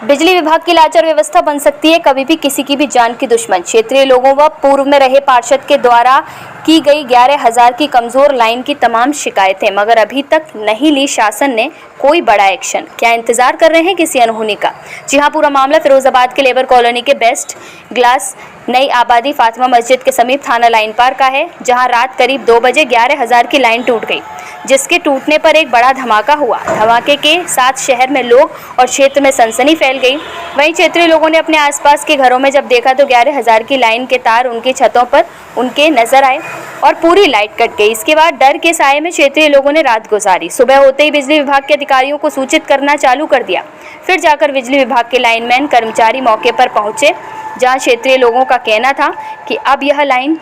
बिजली विभाग की लाचार व्यवस्था बन सकती है कभी भी किसी की भी जान की दुश्मन। क्षेत्रीय लोगों व पूर्व में रहे पार्षद के द्वारा की गई 11,000 की कमजोर लाइन की तमाम शिकायतें, मगर अभी तक नहीं ली शासन ने कोई बड़ा एक्शन। क्या इंतजार कर रहे हैं किसी अनहोनी का? जी हां, पूरा मामला फिरोजाबाद के लेबर कॉलोनी के बेस्ट ग्लास नई आबादी फातिमा मस्जिद के समीप थाना लाइन पार का है, जहां रात करीब 2 बजे 11,000 की लाइन टूट गई, जिसके टूटने पर एक बड़ा धमाका हुआ। धमाके के साथ शहर में लोग और क्षेत्र में सनसनी फैल गई। वहीं क्षेत्रीय लोगों ने अपने आसपास के घरों में जब देखा तो 11,000 की लाइन के तार उनकी छतों पर उनके नजर आए और पूरी लाइट कट गई। इसके बाद डर के साए में क्षेत्रीय लोगों ने रात गुजारी। सुबह होते ही बिजली विभाग के अधिकारियों को सूचित करना चालू कर दिया। फिर जाकर बिजली विभाग के लाइनमैन कर्मचारी मौके पर पहुंचे, जहां क्षेत्रीय लोगों का कहना था कि अब यह लाइन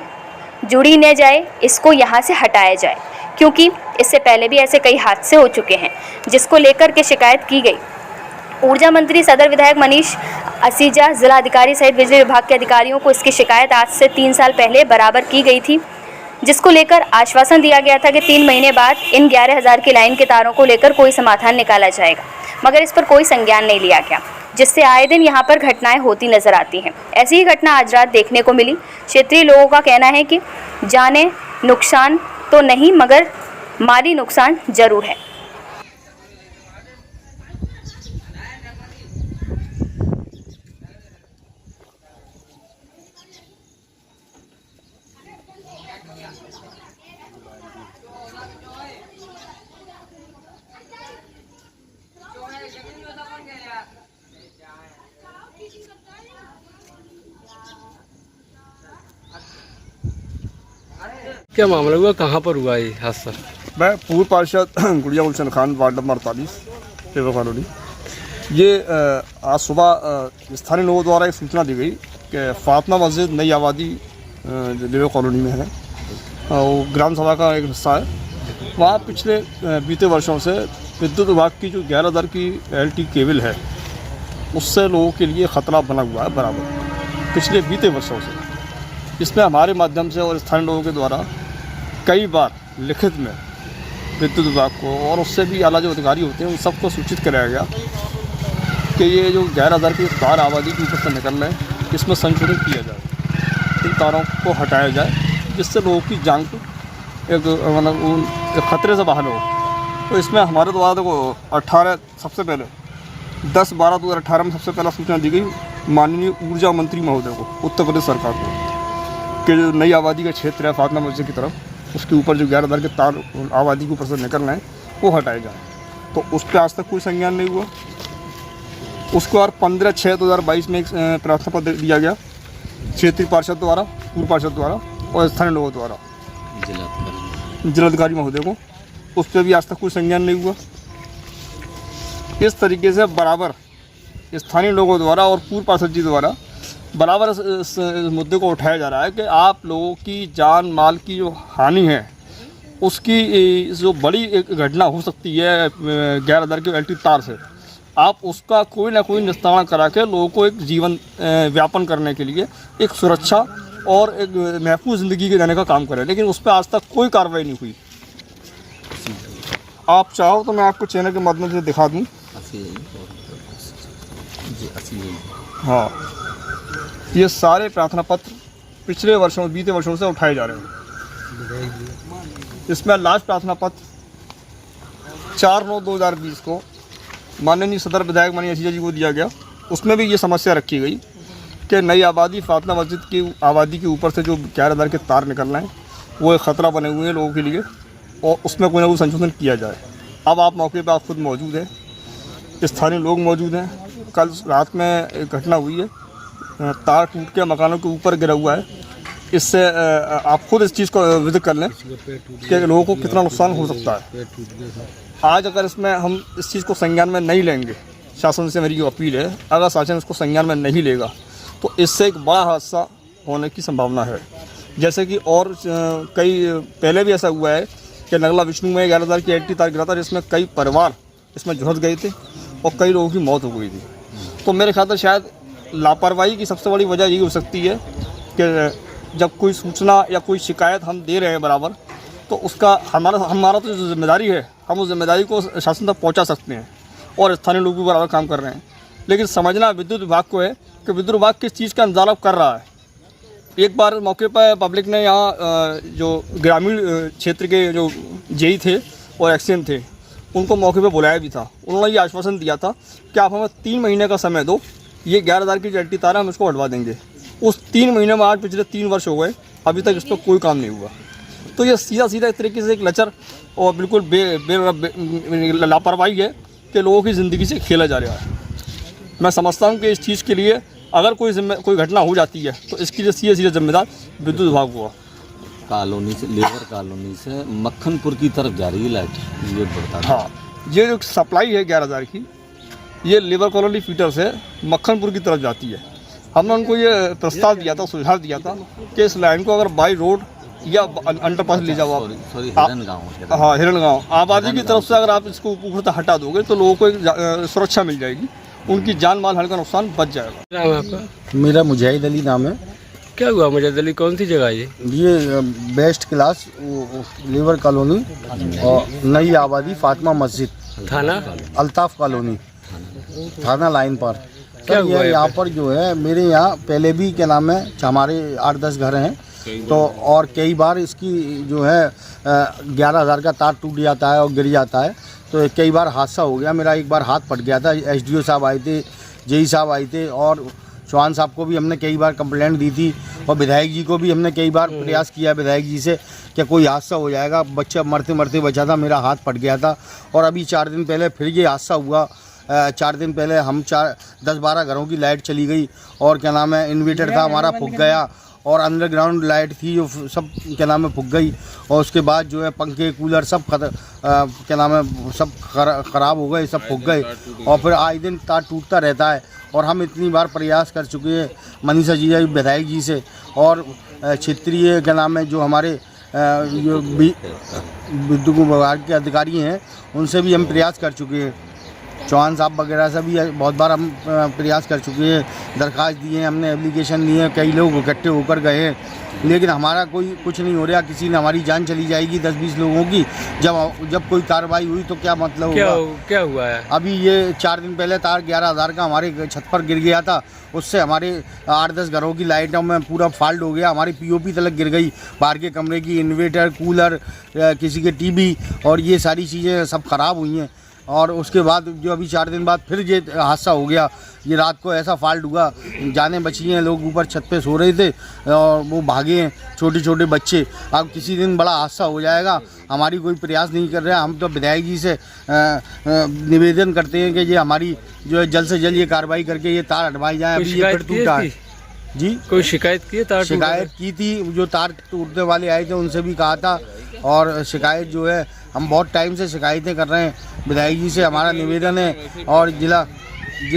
जुड़ी न जाए, इसको यहाँ से हटाया जाए, क्योंकि इससे पहले भी ऐसे कई हादसे हो चुके हैं, जिसको लेकर के शिकायत की गई। ऊर्जा मंत्री सदर विधायक मनीष असीजा, जिला अधिकारी सहित बिजली विभाग के अधिकारियों को इसकी शिकायत आज से 3 साल पहले बराबर की गई थी, जिसको लेकर आश्वासन दिया गया था कि 3 महीने बाद इन 11,000 की लाइन के तारों को लेकर कोई समाधान निकाला जाएगा, मगर इस पर कोई संज्ञान नहीं लिया गया, जिससे आए दिन यहाँ पर घटनाएं होती नजर आती हैं। ऐसी ही घटना आज रात देखने को मिली। क्षेत्रीय लोगों का कहना है कि जाने नुकसान तो नहीं, मगर माली नुकसान जरूर है। क्या मामला हुआ, कहाँ पर हुआ ये हादसा? मैं पूर्व पार्षद Gudiya Gulshan Khan, ward number 48, labour colony. ये आज सुबह स्थानीय लोगों द्वारा एक सूचना दी गई कि फातिमा मस्जिद नई आबादी जो लेबर कॉलोनी में है, वो ग्राम सभा का एक हिस्सा है। वहाँ पिछले बीते वर्षों से विद्युत विभाग की जो 11,000 की LT केबल है, उससे लोगों के लिए ख़तरा बना हुआ है बराबर पिछले बीते वर्षों से। इसमें हमारे माध्यम से और स्थानीय लोगों के द्वारा कई बार लिखित में विद्युत विभाग को और उससे भी आला जो अधिकारी होते हैं उन सबको सूचित कराया गया कि ये जो 11,000 के तार आबादी के ऊपर से निकल रहे हैं, इसमें संशोधन किया जाए, इन तारों को हटाया जाए, जिससे लोगों की जान को एक मतलब एक खतरे से बाहर हो। तो इसमें हमारे द्वारा देखो 18 सबसे पहले 10/12/2018 में सबसे पहला सूचना दी गई माननीय ऊर्जा मंत्री महोदय को, उत्तर प्रदेश सरकार को, कि जो नई आबादी का क्षेत्र है फातिमा मस्जिद की तरफ, उसके ऊपर जो 11,000 के तार आबादी के ऊपर से निकल रहे हैं वो हटाए जाए। तो उस पर आज तक कोई संज्ञान नहीं हुआ। उसके बाद 15/6/2022 में एक प्रार्थना पत्र दिया गया क्षेत्रीय पार्षद द्वारा, पूर्व पार्षद द्वारा और स्थानीय लोगों द्वारा जिलाधिकारी महोदय को। उस पर भी आज तक कोई संज्ञान नहीं हुआ। इस तरीके से बराबर स्थानीय लोगों द्वारा और पूर्व पार्षद जी द्वारा बराबर इस मुद्दे को उठाया जा रहा है कि आप लोगों की जान माल की जो हानि है, उसकी जो बड़ी एक घटना हो सकती है 11,000 के LT तार से, आप उसका कोई ना कोई निस्तारण करा के लोगों को एक जीवन व्यापन करने के लिए एक सुरक्षा और एक महफूज ज़िंदगी के देने का काम करें, लेकिन उस पर आज तक कोई कार्रवाई नहीं हुई। आप चाहो तो मैं आपको चैनल के माध्यम से दिखा दूँ। हाँ, ये सारे प्रार्थना पत्र पिछले वर्षों बीते वर्षों से उठाए जा रहे हैं। इसमें लास्ट प्रार्थना पत्र 4/9/2020 को माननीय सदर विधायक मनीष असीजा जी को दिया गया। उसमें भी ये समस्या रखी गई कि नई आबादी फातिमा मस्जिद की आबादी के ऊपर से जो 11,000 के तार निकल रहे हैं वो एक ख़तरा बने हुए हैं लोगों के लिए, और उसमें कोई ना कोई संशोधन किया जाए। अब आप मौके पर आप खुद मौजूद हैं, स्थानीय लोग मौजूद हैं। कल रात में एक घटना हुई है, तार टूट के मकानों के ऊपर गिरा हुआ है। इससे आप खुद इस चीज़ को विजिट कर लें कि लोगों को कितना नुकसान हो सकता है। आज अगर इसमें हम इस चीज़ को संज्ञान में नहीं लेंगे, शासन से मेरी जो अपील है, अगर शासन इसको संज्ञान में नहीं लेगा तो इससे एक बड़ा हादसा होने की संभावना है। जैसे कि और कई पहले भी ऐसा हुआ है कि नगला विष्णु में 11,000 की LT तार गिरा था, जिसमें कई परिवार इसमें झुलस गए थे और कई लोगों की मौत हो गई थी। तो मेरे ख्याल से शायद लापरवाही की सबसे बड़ी वजह यही हो सकती है कि जब कोई सूचना या कोई शिकायत हम दे रहे हैं बराबर, तो उसका हमारा तो जो जिम्मेदारी है, हम उस जिम्मेदारी को शासन तक पहुंचा सकते हैं और स्थानीय लोग भी बराबर काम कर रहे हैं। लेकिन समझना विद्युत विभाग को है कि विद्युत विभाग किस चीज़ का इंतजाम कर रहा है। एक बार मौके पर पब्लिक ने यहाँ जो ग्रामीण क्षेत्र के जो जेई थे और एक्सीडेंट थे उनको मौके पर बुलाया भी था। उन्होंने ये आश्वासन दिया था कि आप हमें 3 महीने का समय दो, ये 11,000 की जल्टी तार हम इसको हटवा देंगे। उस 3 महीने में आज पिछले 3 वर्ष हो गए, अभी तक इस पर कोई काम नहीं हुआ। तो ये सीधा एक तरीके से एक लचर और बिल्कुल लापरवाही है कि लोगों की ज़िंदगी से खेला जा रहा है। मैं समझता हूँ कि इस चीज़ के लिए अगर कोई घटना हो जाती है तो इसकी जो सीधे जिम्मेदार विद्युत विभाग हुआ। कॉलोनी से लेबर कॉलोनी से मक्खनपुर की तरफ जा रही है लाइट, ये बढ़ता है। हाँ, ये जो सप्लाई है 11,000 की, ये लेबर कॉलोनी फीटर से मक्खनपुर की तरफ जाती है। हमने उनको ये प्रस्ताव दिया था, सुझाव दिया था कि इस लाइन को अगर बाई रोड या अंडरपास ले जाओ आप, हाँ हिरण गाँव आबादी की तरफ से अगर आप इसको ऊपर तक हटा दोगे तो लोगों को एक सुरक्षा मिल जाएगी, उनकी जान माल हल्का नुकसान बच जाएगा। नाम है आपका? मेरा मुजाहिद अली नाम है। क्या हुआ मुजाहिद अली, कौन सी जगह है ये बेस्ट क्लास लेबर कॉलोनी और नई आबादी फातिमा मस्जिद, थाना अल्ताफ कॉलोनी, थाना लाइन पर। क्या सर हुआ ये यहाँ पर जो है मेरे यहाँ पहले भी क्या नाम है हमारे 8-10 घर हैं, तो और कई बार इसकी जो है 11,000 का तार टूट जाता है और गिर जाता है, तो कई बार हादसा हो गया। मेरा एक बार हाथ फट गया था। SDO साहब आए थे, जेई साहब आए थे और चौहान साहब को भी हमने कई बार कंप्लेंट दी थी और विधायक जी को भी हमने कई बार प्रयास किया विधायक जी से कि कोई हादसा हो जाएगा। बच्चा मरते मरते बचा था, मेरा हाथ फट गया था। और अभी 4 दिन पहले फिर ये हादसा हुआ। 4 दिन पहले हम 10-12 घरों की लाइट चली गई और क्या नाम है इन्वर्टर था हमारा फूक गया और अंडरग्राउंड लाइट थी जो सब क्या नाम है फूक गई। और उसके बाद जो है पंखे कूलर सब क्या नाम है सब ख़राब हो गए, सब फूक गए। और फिर आए दिन तार टूटता रहता है और हम इतनी बार प्रयास कर चुके हैं मनीषा जी विधायक जी से और क्षेत्रीय क्या नाम है जो हमारे जो विद्युत विभाग के अधिकारी हैं उनसे भी हम प्रयास कर चुके हैं। चौहान साहब वगैरह से भी बहुत बार हम प्रयास कर चुके हैं, दरख्वास्त दिए हैं, हमने एप्लीकेशन दिए हैं, कई लोग इकट्ठे होकर गए हैं, लेकिन हमारा कोई कुछ नहीं हो रहा। किसी ने हमारी जान चली जाएगी 10-20 लोगों की जब कोई कार्रवाई हुई तो क्या मतलब होगा। क्या हुआ है? अभी ये 4 दिन पहले तार 11,000 का हमारे छत पर गिर गया था, उससे हमारे 8-10 घरों की लाइटों में पूरा फॉल्ट हो गया। हमारी POP तलक गिर गई, बाहर के कमरे की इन्वर्टर कूलर किसी के TV और ये सारी चीज़ें सब ख़राब हुई हैं। और उसके बाद जो अभी 4 दिन बाद फिर ये हादसा हो गया। ये रात को ऐसा फॉल्ट हुआ, जाने बची हैं, लोग ऊपर छत पे सो रहे थे और वो भागे हैं छोटे छोटे बच्चे। अब किसी दिन बड़ा हादसा हो जाएगा, हमारी कोई प्रयास नहीं कर रहे हैं। हम तो विधायक जी से निवेदन करते हैं कि ये हमारी जो है जल्द से जल्द ये कार्रवाई करके ये तार हटवाई जाए। अभी ये फिर टूटा है जी। कोई शिकायत की है? तार शिकायत की थी, जो तार टूटने वाले आए थे उनसे भी कहा था और शिकायत जो है हम बहुत टाइम से शिकायतें कर रहे हैं। विधायक जी से हमारा निवेदन है और जिला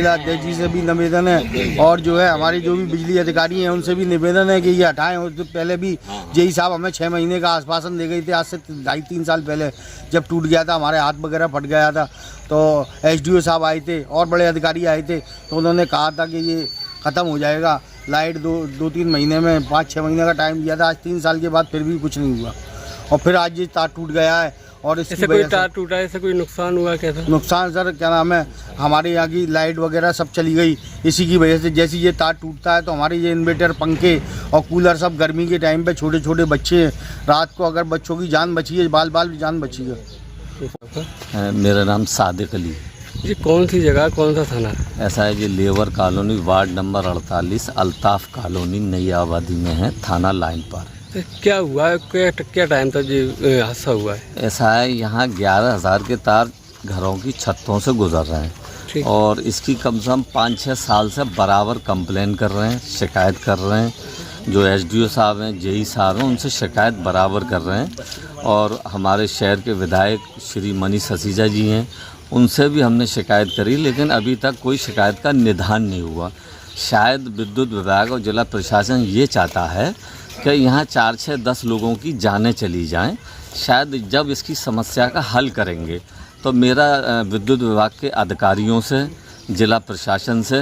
अध्यक्ष जी से भी निवेदन है और जो है हमारे जो भी बिजली अधिकारी हैं उनसे भी निवेदन है कि ये हटाएं। और तो पहले भी जेई साहब हमें 6 महीने का आश्वासन दे गई थी, आज से 2.5-3 साल पहले जब टूट गया था, हमारे हाथ वगैरह फट गया था, तो SDO साहब आए थे और बड़े अधिकारी आए थे, तो उन्होंने कहा था कि ये ख़त्म हो जाएगा लाइट 2-3 महीने में, 5-6 महीने का टाइम दिया था। आज 3 साल के बाद फिर भी कुछ नहीं हुआ और फिर आज ये तार टूट गया है। और इससे कोई तार टूटा है, इससे कोई नुकसान हुआ क्या था? नुकसान सर क्या नाम है हमारे यहाँ की लाइट वगैरह सब चली गई इसी की वजह से। जैसे ये तार टूटता है तो हमारे ये इन्वर्टर पंखे और कूलर सब गर्मी के टाइम पे छोटे छोटे बच्चे हैं, रात को अगर बच्चों की जान बची है, बाल जान बची है। मेरा नाम सादिक अली। जी कौन सी जगह, कौन सा थाना? ऐसा है जी labour colony ward number 48 Altaf colony नई आबादी में है, थाना लाइन पर। क्या हुआ है, क्या टाइम तक ये हादसा हुआ है? ऐसा है यहाँ 11,000 के तार घरों की छतों से गुजर रहे हैं और इसकी कम से कम 5-6 साल से बराबर कंप्लेन कर रहे हैं, शिकायत कर रहे हैं। जो SDO साहब हैं, जेई साहब हैं, उनसे शिकायत बराबर कर रहे हैं। और हमारे शहर के विधायक श्री मनीष ससीजा जी हैं, उनसे भी हमने शिकायत करी, लेकिन अभी तक कोई शिकायत का निदान नहीं हुआ। शायद विद्युत विभाग और जिला प्रशासन ये चाहता है कि यहाँ 4-6-10 लोगों की जानें चली जाएं। शायद जब इसकी समस्या का हल करेंगे तो मेरा विद्युत विभाग के अधिकारियों से, जिला प्रशासन से,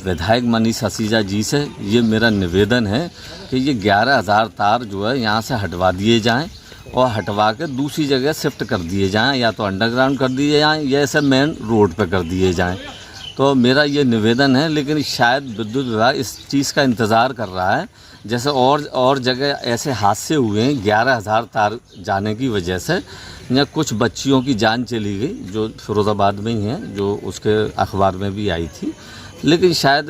विधायक मनीष ससीजा जी से ये मेरा निवेदन है कि ये 11,000 तार जो है यहाँ से हटवा दिए जाएं और हटवा के दूसरी जगह शिफ्ट कर दिए जाएं, या तो अंडरग्राउंड कर दिए जाएं या ऐसे मेन रोड पे कर दिए जाएं। तो मेरा ये निवेदन है, लेकिन शायद विद्युत विभाग इस चीज़ का इंतज़ार कर रहा है। जैसे और जगह ऐसे हादसे हुए हैं 11,000 तार जाने की वजह से, या कुछ बच्चियों की जान चली गई जो फिरोज़ाबाद में ही हैं, जो उसके अखबार में भी आई थी। लेकिन शायद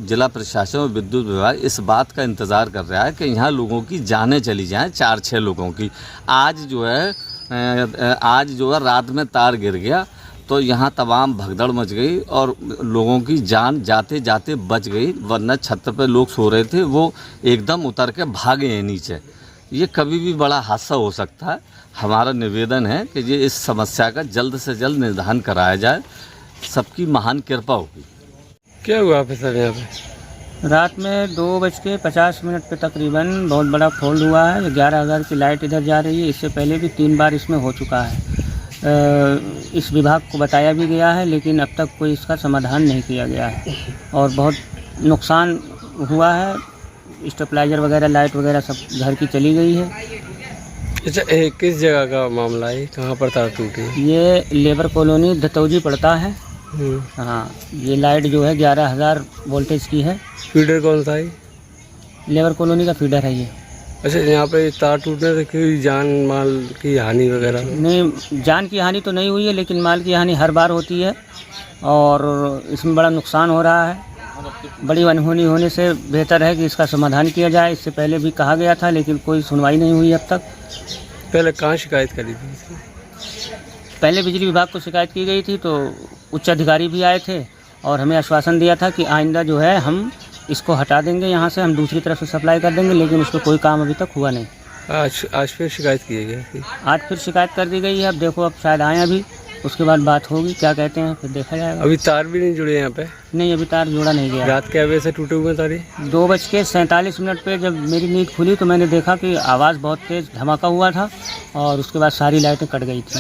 जिला प्रशासन और विद्युत विभाग इस बात का इंतज़ार कर रहा है कि यहाँ लोगों की जानें चली जाएं, 4-6 लोगों की। आज जो है रात में तार गिर गया तो यहाँ तमाम भगदड़ मच गई और लोगों की जान जाते जाते बच गई, वरना छत पे लोग सो रहे थे, वो एकदम उतर के भागे हैं नीचे। ये कभी भी बड़ा हादसा हो सकता है। हमारा निवेदन है कि ये इस समस्या का जल्द से जल्द निदान कराया जाए, सबकी महान कृपा होगी। क्या हुआ पे सर यहाँ पे? रात में 2:50 पे तकरीबन बहुत बड़ा फॉल्ट हुआ है। 11,000 की लाइट इधर जा रही है। इससे पहले भी 3 बार इसमें हो चुका है। इस विभाग को बताया भी गया है, लेकिन अब तक कोई इसका समाधान नहीं किया गया है और बहुत नुकसान हुआ है। स्टेबलाइजर वगैरह, लाइट वगैरह सब घर की चली गई है। अच्छा, किस जगह का मामला है? कहाँ पर तार टूटी? ये लेबर कॉलोनी दतौजी पड़ता है। हाँ, ये लाइट जो है 11,000 वोल्टेज की है। फीडर कौन सा है? लेबर कॉलोनी का फीडर है ये। अच्छा, यहाँ पे तार टूटने से कोई जान माल की हानि वगैरह? नहीं, जान की हानि तो नहीं हुई है, लेकिन माल की हानि हर बार होती है और इसमें बड़ा नुकसान हो रहा है। बड़ी अनहोनी होने से बेहतर है कि इसका समाधान किया जाए। इससे पहले भी कहा गया था, लेकिन कोई सुनवाई नहीं हुई अब तक। पहले कहाँ शिकायत करी थी? पहले बिजली विभाग को शिकायत की गई थी, तो उच्च अधिकारी भी आए थे और हमें आश्वासन दिया था कि आइंदा जो है हम इसको हटा देंगे, यहाँ से हम दूसरी तरफ से सप्लाई कर देंगे, लेकिन उस पर कोई काम अभी तक हुआ नहीं। आज फिर शिकायत की गई? आज फिर शिकायत कर दी गई है। अब देखो, अब शायद आए अभी, उसके बाद बात होगी, क्या कहते हैं फिर देखा जाएगा। अभी तार भी नहीं जुड़े यहाँ पे? नहीं, अभी तार जोड़ा नहीं गया। रात के बजे से टूटे हुए तारे? 2:47 पे जब मेरी नींद खुली तो मैंने देखा कि आवाज़ बहुत तेज़ धमाका हुआ था और उसके बाद सारी लाइटें कट गई थी।